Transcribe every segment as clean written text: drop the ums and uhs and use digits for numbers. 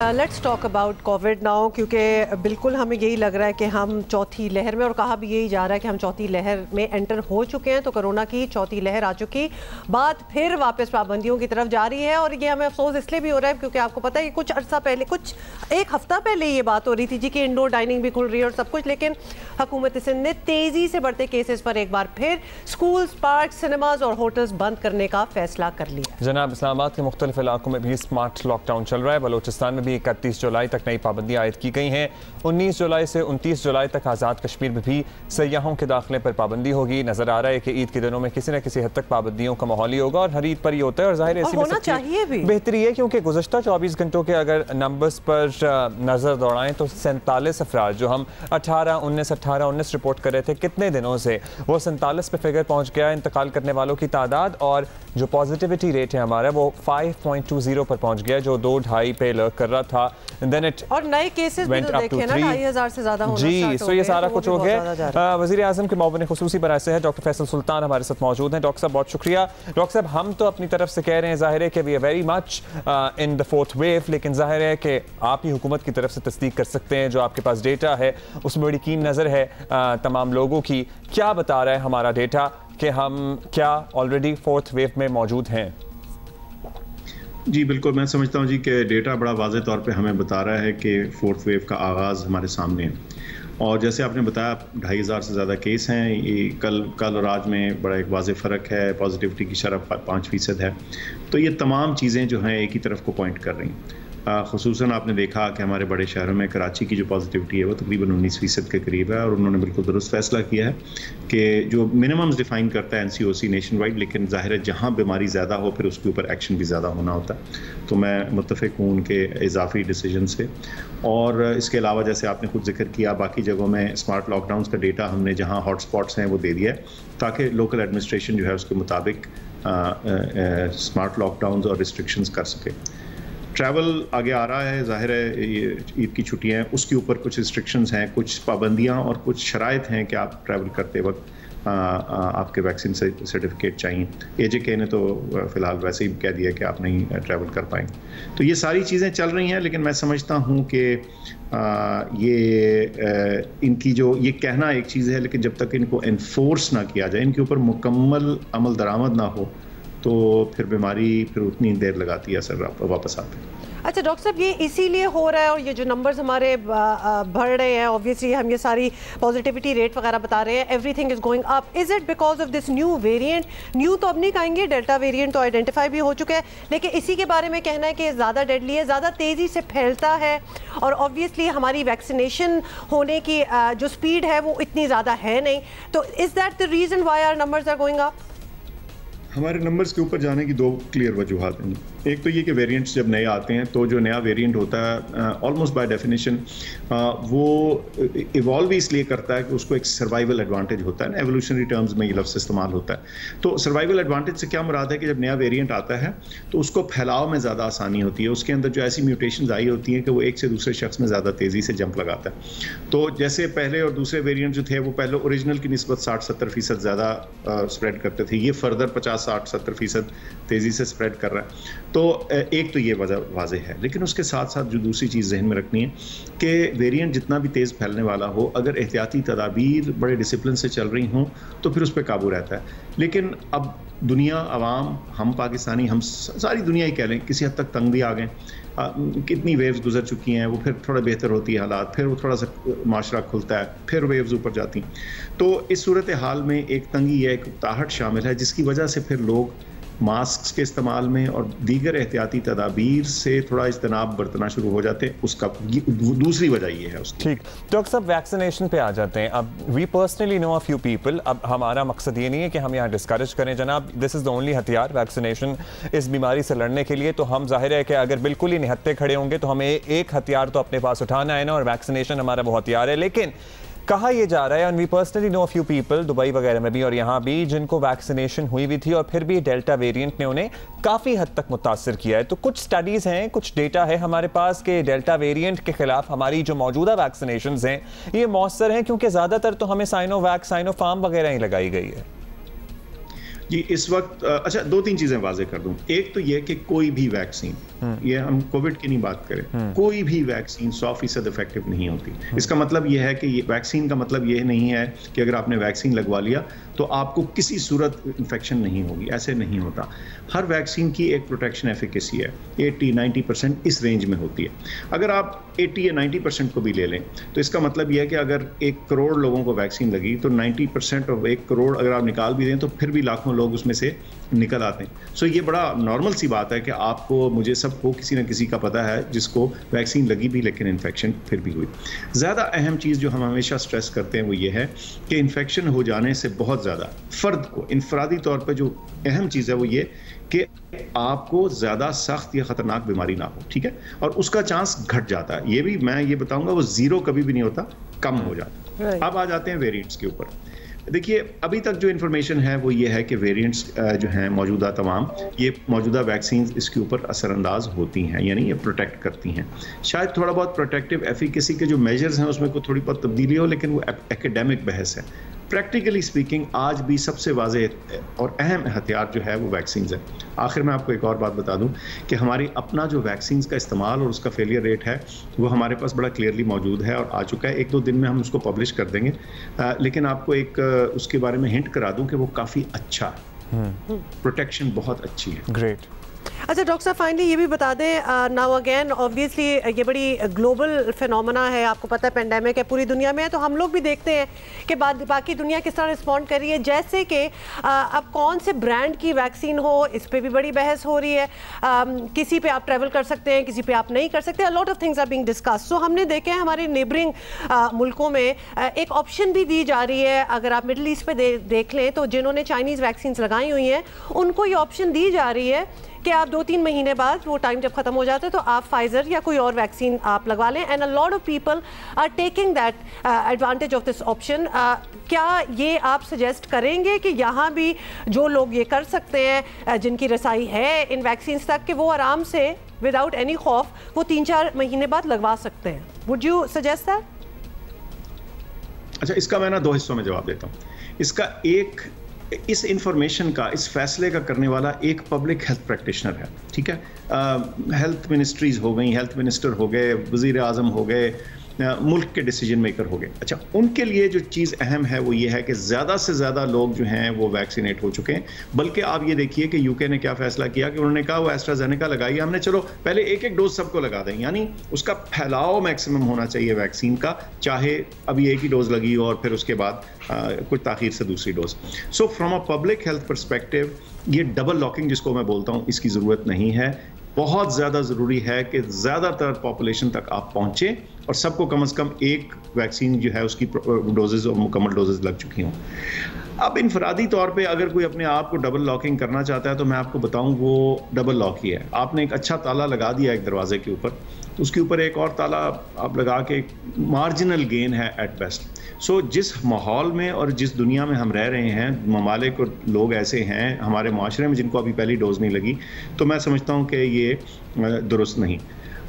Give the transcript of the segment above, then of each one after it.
Let's talk about Covid now, क्योंकि बिल्कुल हमें यही लग रहा है कि हम चौथी लहर में, और कहा भी यही जा रहा है कि हम चौथी लहर में एंटर हो चुके हैं। तो कोरोना की चौथी लहर आ चुकी, बात फिर वापस पाबंदियों की तरफ जा रही है। और ये हमें अफसोस इसलिए भी हो रहा है क्योंकि आपको पता है कि कुछ अर्सा पहले, कुछ एक हफ्ता पहले ये बात हो रही थी जी कि इंडोर डाइनिंग भी खुल रही है और सब कुछ, लेकिन हुकूमत सिंध ने तेज़ी से बढ़ते केसेस पर एक बार फिर स्कूल्स, पार्क, सिनेमाज और होटल्स बंद करने का फैसला कर लिया। जनाब, इस्लामाबाद के मुख्तलिफ इलाकों में भी स्मार्ट लॉकडाउन चल रहा है। बलोचिस्तान में भी 31 जुलाई तक नई पाबंदियां आयद की गई हैं। 19 जुलाई से 29 जुलाई तक आज़ाद कश्मीर में भी सयाहों के दाखिले पर पाबंदी होगी। नजर आ रहा है कि ईद के दिनों में किसी न किसी हद तक पाबंदियों का माहौल ही होगा और हर ईद पर ही होता है। और जाहिर है होना चाहिए भी, बेहतरी है क्योंकि गुज़श्ता 24 घंटों के अगर नंबर्स पर नज़र दौड़ाएं तो 47 अफराद जो हम 18-19 रिपोर्ट कर रहे थे कितने दिनों से, वो 47 पे फिगर पहुंच गया इंतकाल करने वालों की तादाद। और जो पॉजिटिविटी रेट है हमारा वो 5.20 पर पहुंच गया, जो 2-2.5 पे लर्क कर रहा था। Then और नए केसेस भी तो देखे ना, 2,500 से ज्यादा होना जी। स्टार्ट हो सो ये गए, सारा तो कुछ हो गया। वज़ीर आज़म के मुआविन खुसूसी बराए से है डॉक्टर फैसल सुल्तान हमारे साथ मौजूद हैं। डॉक्टर साहब बहुत शुक्रिया। डॉक्टर साहब, हम तो अपनी तरफ से कह रहे हैं, जाहिर है कि we are very much in the fourth wave, लेकिन जाहिर है कि आप ही हुकूमत की तरफ से तस्दीक कर सकते हैं। जो आपके पास डेटा है उसमें बड़ी कीन नज़र है तमाम लोगों की। क्या बता रहा है हमारा डेटा कि हम क्या ऑलरेडी फोर्थ वेव में मौजूद हैं? जी बिल्कुल, मैं समझता हूँ जी कि डेटा बड़ा वाज़ेह तौर पे हमें बता रहा है कि फोर्थ वेव का आगाज़ हमारे सामने है। और जैसे आपने बताया 2,500 से ज़्यादा केस हैं। ये कल और आज में बड़ा एक वाज़ेह फ़र्क है। पॉजिटिविटी की शरह 5% है। तो ये तमाम चीज़ें जो हैं एक ही तरफ को पॉइंट कर रही हैं। ख़ुसूसन आपने देखा कि हमारे बड़े शहरों में कराची की जो पॉजिटिविटी है वो तकरीबन 19% के करीब है। और उन्होंने बिल्कुल दुरुस्त फैसला किया है कि जो मिनिमम्स डिफ़ाइन करता है NCOC नेशन वाइड, लेकिन ज़ाहिर है जहाँ बीमारी ज़्यादा हो फिर उसके ऊपर एक्शन भी ज़्यादा होना होता है। तो मैं मुत्तफ़िक हूँ उनके इजाफी डिसीजन से। और इसके अलावा जैसे आपने खुद जिक्र किया, बाकी जगहों में स्मार्ट लॉकडाउन का डेटा हमने जहाँ हॉट स्पॉट्स हैं वो दे दिया है, ताकि लोकल एडमिनिस्ट्रेशन जो है उसके मुताबिक स्मार्ट लॉकडाउन और रिस्ट्रिक्शंस कर सके। ट्रैवल आगे आ रहा है, ज़ाहिर है ये ईद की छुट्टियाँ हैं, उसके ऊपर कुछ रिस्ट्रिक्शंस हैं, कुछ पाबंदियाँ और कुछ शराइत हैं कि आप ट्रैवल करते वक्त आपके वैक्सीन सर्टिफिकेट चाहिए। AJK ने तो फ़िलहाल वैसे ही कह दिया कि आप नहीं ट्रैवल कर पाएंगे। तो ये सारी चीज़ें चल रही हैं, लेकिन मैं समझता हूँ कि इनकी जो ये कहना एक चीज़ है, लेकिन जब तक इनको इन्फोर्स ना किया जाए, इनके ऊपर मुकम्मल अमल दरामद ना हो, तो फिर बीमारी फिर उतनी देर लगाती है असर वापस आते हैं। अच्छा डॉक्टर साहब, ये इसीलिए हो रहा है और ये जो नंबर्स हमारे बढ़ रहे हैं, ऑब्वियसली हम ये सारी पॉजिटिविटी रेट वगैरह बता रहे हैं, everything is going up, is it because of this new variant? New तो अब नहीं कहेंगे, डेल्टा वेरिएंट तो आइडेंटिफाई भी हो चुका है, लेकिन इसी के बारे में कहना है कि ज़्यादा डेडली है, ज़्यादा तेज़ी से फैलता है, और ऑब्वियसली हमारी वैक्सीनेशन होने की जो स्पीड है वो इतनी ज़्यादा है नहीं। तो is that the reason why our numbers are going up? हमारे नंबर्स के ऊपर जाने की दो क्लियर वजूहात हैं। एक तो ये कि वेरिएंट्स जब नए आते हैं तो जो नया वेरिएंट होता है ऑलमोस्ट बाय डेफिनेशन वो इवॉल्व इसलिए करता है कि उसको एक सर्वाइवल एडवांटेज होता है ना, एवोल्यूशनरी टर्म्स में ये लफ्ज़ इस्तेमाल होता है। तो सर्वाइवल एडवांटेज से क्या मुराद है कि जब नया वेरिएंट आता है तो उसको फैलाव में ज़्यादा आसानी होती है, उसके अंदर जो ऐसी म्यूटेशंस आई होती हैं कि वो एक से दूसरे शख्स में ज़्यादा तेज़ी से जंप लगाता है। तो जैसे पहले और दूसरे वेरिएंट जो थे वो पहले ओरिजिनल की निस्बत 60-70% ज़्यादा स्प्रेड करते थे, ये फर्दर 50-60-70% तेज़ी से स्प्रेड कर रहा है। तो एक तो ये वजह वाज़ेह है, लेकिन उसके साथ साथ जो दूसरी चीज़ जहन में रखनी है कि वेरिएंट जितना भी तेज़ फैलने वाला हो, अगर एहतियाती तदाबीर बड़े डिसिप्लिन से चल रही हों तो फिर उस पर काबू रहता है। लेकिन अब दुनिया, अवाम, हम पाकिस्तानी, हम सारी दुनिया ही कह लें, किसी हद तक तंग भी आ गए। कितनी वेव्स गुजर चुकी हैं, वो फिर थोड़ा बेहतर होती है हालात, फिर वो थोड़ा सा माशरा खुलता है, फिर वेव्स ऊपर जाती। तो इस सूरत हाल में एक तंगी है, एक उकताहट शामिल है, जिसकी वजह से फिर लोग मास्क के इस्तेमाल में और दीगर एहतियाती तदाबीर से थोड़ा इज्तनाब बरतना शुरू हो जाते हैं। उसका दूसरी वजह ये है उसकी। ठीक, डॉक्टर साहब वैक्सीनेशन पे आ जाते हैं। अब we personally know a few people, अब हमारा मकसद ये नहीं है कि हम यहाँ डिस्करेज करें जनाब, दिस इज़ द ओनली हथियार वैक्सीनेशन इस बीमारी से लड़ने के लिए। तो हम जाहिर है कि अगर बिल्कुल ही निहत्ते खड़े होंगे तो हमें एक हथियार तो अपने पास उठाना है ना, और वैक्सीनेशन हमारा वो हथियार है। लेकिन कहा यह जा रहा है, and we personally know a few people, Dubai वगैरह में भी और यहाँ भी, जिनको वैक्सीनेशन हुई भी थी और फिर भी डेल्टा वेरिएंट ने उन्हें काफ़ी हद तक मुतासर किया है। तो कुछ स्टडीज़ हैं, कुछ डेटा है हमारे पास कि डेल्टा वेरिएंट के खिलाफ हमारी जो मौजूदा वैक्सीनेशंस हैं ये मौसर हैं, क्योंकि ज़्यादातर तो हमें साइनोवैक, साइनोफार्म वगैरह ही लगाई गई है। जी इस वक्त अच्छा 2-3 चीजें वाजे कर दूं। एक तो ये कि कोई भी वैक्सीन, ये हम कोविड की नहीं बात करें, कोई भी वैक्सीन 100% इफेक्टिव नहीं होती। इसका मतलब ये है कि ये वैक्सीन का मतलब ये नहीं है कि अगर आपने वैक्सीन लगवा लिया तो आपको किसी सूरत इन्फेक्शन नहीं होगी, ऐसे नहीं होता। हर वैक्सीन की एक प्रोटेक्शन एफिकेसी है, 80-90% इस रेंज में होती है। अगर आप 80 या 90% को भी ले लें तो इसका मतलब यह है कि अगर 1 करोड़ लोगों को वैक्सीन लगी तो 90% ऑफ 1 करोड़ अगर आप निकाल भी दें तो फिर भी लाखों लोग उसमें से निकल आते हैं। सो ये बड़ा नॉर्मल सी बात है कि आपको, मुझे, सबको किसी न किसी का पता है जिसको वैक्सीन लगी भी लेकिन इन्फेक्शन फिर भी हुई। ज़्यादा अहम चीज़ जो हम हमेशा स्ट्रेस करते हैं वो ये है कि इन्फेक्शन हो जाने से बहुत ज़्यादा फ़र्द को इनफरादी तौर पर जो अहम चीज़ है वो ये कि आपको ज़्यादा सख्त या ख़तरनाक बीमारी ना हो, ठीक है, और उसका चांस घट जाता है। ये भी मैं ये बताऊंगा वो ज़ीरो कभी भी नहीं होता, कम हो जाता है। अब आ जाते हैं वेरिएंट्स के ऊपर। देखिए अभी तक जो इन्फॉर्मेशन है वो ये है कि वेरिएंट्स जो हैं मौजूदा तमाम, ये मौजूदा वैक्सीन इसके ऊपर असरअंदाज होती हैं, यानी ये प्रोटेक्ट करती हैं। शायद थोड़ा बहुत प्रोटेक्टिव एफिकेसी के जो मेजर्स हैं उसमें कोई थोड़ी बहुत तब्दीली हो, लेकिन वो एकेडमिक बहस है। प्रैक्टिकली स्पीकिंग आज भी सबसे वाज़ेह और अहम हथियार जो है वो वैक्सीन है। आखिर में आपको एक और बात बता दूं कि हमारी अपना जो वैक्सीन का इस्तेमाल और उसका फेलियर रेट है वो हमारे पास बड़ा क्लियरली मौजूद है और आ चुका है। 1-2 दिन में हम उसको पब्लिश कर देंगे, लेकिन आपको एक उसके बारे में हिंट करा दूं कि वो काफ़ी अच्छा है, प्रोटेक्शन बहुत अच्छी है। ग्रेट। अच्छा डॉक्टर साहब, फाइनली ये भी बता दें, नाउ अगेन ऑब्वियसली ये बड़ी ग्लोबल फिनोमेना है, आपको पता है पेंडेमिक है, पूरी दुनिया में है, तो हम लोग भी देखते हैं कि बाकी दुनिया किस तरह रिस्पॉन्ड कर रही है। जैसे कि अब कौन से ब्रांड की वैक्सीन हो, इस पर भी बड़ी बहस हो रही है। किसी पे आप ट्रैवल कर सकते हैं, किसी पे आप नहीं कर सकते, a lot of things are being discussed. So हमने देखे हैं हमारे नेबरिंग मुल्कों में एक ऑप्शन भी दी जा रही है। अगर आप मिडल ईस्ट पे देख लें तो जिन्होंने चाइनीज़ वैक्सीन लगाई हुई हैं उनको ये ऑप्शन दी जा रही है कि आप 2-3 महीने बाद वो टाइम जब खत्म हो जाता है तो आप फाइजर या कोई और वैक्सीन आप लगवा लें। And a lot of people are taking that advantage of this option. क्या ये आप सजेस्ट करेंगे कि यहाँ भी जो लोग ये कर सकते हैं, जिनकी रसाई है इन वैक्सीन तक, कि वो आराम से विदाउट एनी खौफ वो 3-4 महीने बाद लगवा सकते हैं? Would you suggest that? अच्छा, इसका मैं ना 2 हिस्सों में जवाब देता हूँ। इसका एक, इस इंफॉर्मेशन का, इस फैसले का करने वाला एक पब्लिक हेल्थ प्रैक्टिशनर है, ठीक है। हेल्थ मिनिस्ट्रीज हो गई, हेल्थ मिनिस्टर हो गए, वजीर आजम हो गए, मुल्क के डिसीजन मेकर हो गए। अच्छा, उनके लिए जो चीज़ अहम है वो ये है कि ज़्यादा से ज़्यादा लोग जो हैं वो वैक्सीनेट हो चुके हैं। बल्कि आप ये देखिए कि यूके ने क्या फ़ैसला किया कि उन्होंने कहा वो एस्ट्राजेनेका लगाई हमने, चलो पहले 1-1 डोज सबको लगा दें, यानी उसका फैलाव मैक्सिमम होना चाहिए वैक्सीन का, चाहे अभी 1 ही डोज लगी और फिर उसके बाद कुछ ताख़ीर से दूसरी dose. So from a public health perspective ये डबल लॉकिंग जिसको मैं बोलता हूँ, इसकी ज़रूरत नहीं है। बहुत ज़्यादा ज़रूरी है कि ज़्यादातर पॉपुलेशन तक आप पहुँचें और सबको कम से कम 1 वैक्सीन जो है उसकी डोजेज और मुकम्मल डोजेज लग चुकी हों। अब इनफरादी तौर पे अगर कोई अपने आप को डबल लॉकिंग करना चाहता है तो मैं आपको बताऊं वो डबल लॉक ही है। आपने एक अच्छा ताला लगा दिया एक दरवाजे के ऊपर, तो उसके ऊपर एक और ताला आप लगा के, मार्जिनल गेन है एट बेस्ट। सो जिस माहौल में और जिस दुनिया में हम रह रहे हैं, ममालिक और लोग ऐसे हैं हमारे माशरे में जिनको अभी पहली डोज नहीं लगी, तो मैं समझता हूँ कि ये दुरुस्त नहीं।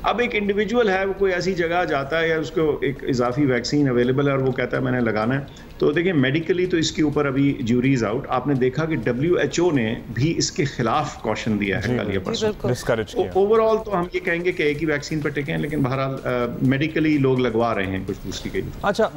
अब एक इंडिविजुअल है, वो कोई ऐसी जगह जाता है या उसको एक इजाफी वैक्सीन अवेलेबल है और वो कहता है मैंने लगाना है, तो देखिए मेडिकली तो इसके ऊपर अभी ज्यूरी इज आउट। आपने देखा कि WHO ने भी इसके खिलाफ कॉशन दिया है कल या परसों। ओवरऑल तो हम ये कहेंगे कि एक ही वैक्सीन पर टिके हैं, लेकिन बहरहाल मेडिकली लोग लगवा रहे हैं कुछ दूसरी के लिए। अच्छा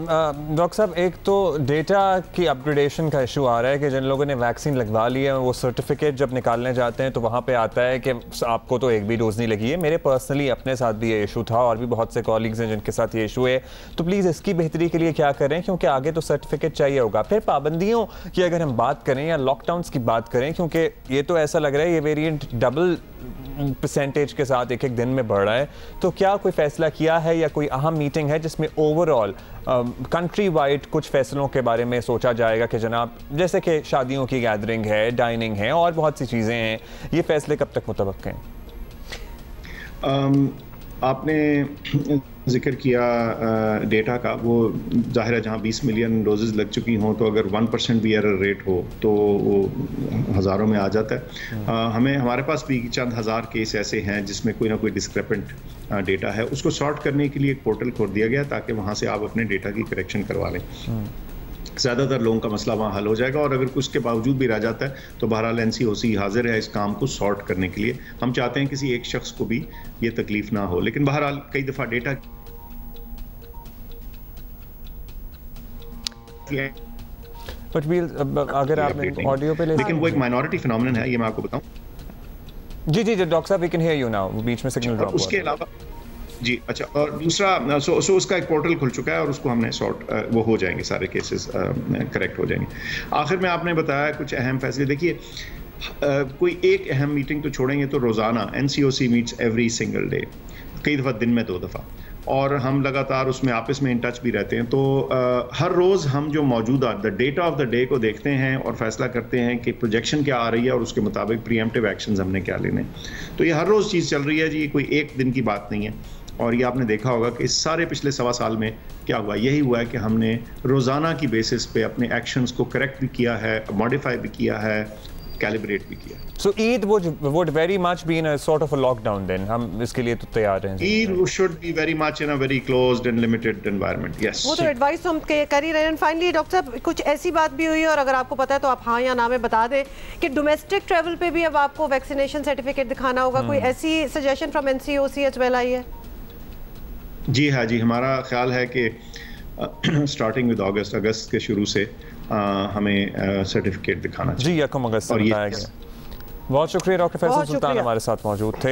डॉक्टर साहब, एक तो डेटा की अपग्रेडेशन का इशू आ रहा है कि जिन लोगों ने वैक्सीन लगवा ली है वो सर्टिफिकेट जब निकालने जाते हैं तो वहाँ पे आता है कि आपको तो एक भी डोज नहीं लगी है। मेरे पर्सनली अपने साथ भी ये इशू था और भी बहुत से कॉलीग्स हैं जिनके साथ ये इशू है। तो प्लीज़ इसकी बेहतरी के लिए क्या करें, क्योंकि आगे तो सर्टिफिकेट चाहिए होगा। फिर पाबंदियों की अगर हम बात करें या लॉकडाउन्स की बात करें, क्योंकि ये तो ऐसा लग रहा है ये वेरिएंट डबल परसेंटेज के साथ एक दिन में बढ़ रहा है, तो क्या कोई फैसला किया है या कोई अहम मीटिंग है जिसमें ओवरऑल कंट्री वाइड कुछ फैसलों के बारे में सोचा जाएगा कि जनाब जैसे कि शादियों की गैदरिंग है, डाइनिंग है और बहुत सी चीज़ें हैं, ये फैसले कब तक मुतवक्किल हैं? आपने जिक्र किया डेटा का, वो जाहिर है जहाँ 20 मिलियन डोजेज लग चुकी हों तो अगर 1% भी एरर रेट हो तो वो हज़ारों में आ जाता है। हमें हमारे पास भी चंद हज़ार केस ऐसे हैं जिसमें कोई ना कोई डिस्क्रिपेंट डेटा है। उसको सॉर्ट करने के लिए एक पोर्टल खोल दिया गया ताकि वहाँ से आप अपने डेटा की करेक्शन करवा लें। ज़्यादातर लोगों का मसला वहाँ हल हो जाएगा। और अगर उसके बावजूद भी रह जाता है तो बहरहाल NCOC हाजिर है इस काम को सॉर्ट करने के लिए। हम चाहते हैं किसी एक शख्स को भी ये तकलीफ ना हो, लेकिन बहरहाल कई दफ़ा डेटा बट अगर आप ऑडियो पे लेकिन वो एक माइनॉरिटी फिनोमेनन है, ये मैं आपको बताऊं। जी डॉक्टर साहब, we can hear you now, बीच में सिग्नल ड्रॉप। उसके अलावा जी अच्छा, और दूसरा सो उसका एक पोर्टल खुल चुका है और उसको हमने वो हो जाएंगे, सारे केसेस करेक्ट हो जाएंगे। आखिर में आपने बताया कुछ अहम फैसले। देखिए कोई एक अहम मीटिंग तो छोड़ेंगे तो रोज़ाना NCOC meets every single day, कई दफ़ा दिन में 2 दफ़ा, और हम लगातार उसमें आपस में इन टच भी रहते हैं। तो हर रोज़ हम जो मौजूदा the data of the day को देखते हैं और फैसला करते हैं कि प्रोजेक्शन क्या आ रही है और उसके मुताबिक प्रीएम्प्टिव एक्शंस हमने क्या लेने। तो ये हर रोज़ चीज़ चल रही है जी, कोई एक दिन की बात नहीं है। और ये आपने देखा होगा कि इस सारे पिछले 1.25 साल में क्या हुआ, यही हुआ है कि हमने रोज़ाना की बेसिस पे अपने एक्शंस को करेक्ट भी किया है, मॉडिफाई भी किया है, कैलिब्रेट भी किया। So Eid would very much be in a sort of a lockdown then. हम इसके लिए तो तैयार हैं। Eid should be very much in a very closed and limited environment. Yes. वो तो एडवाइस हम कर ही रहे हैं। फाइनली डॉक्टर साहब, कुछ ऐसी बात भी हुई है और अगर आपको पता है तो आप हाँ या ना में बता दें कि डोमेस्टिक ट्रैवल पे भी अब आपको वैक्सीनेशन सर्टिफिकेट दिखाना होगा। कोई ऐसी suggestion from NCOC as well आई है? जी हाँ जी, हमारा ख्याल है कि स्टार्टिंग विद अगस्त के शुरू से हमें सर्टिफिकेट दिखाना चाहिए। जी, 1 अगस्त से बताया गया। बहुत शुक्रिया डॉक्टर फैसल सुल्तान हमारे साथ मौजूद थे।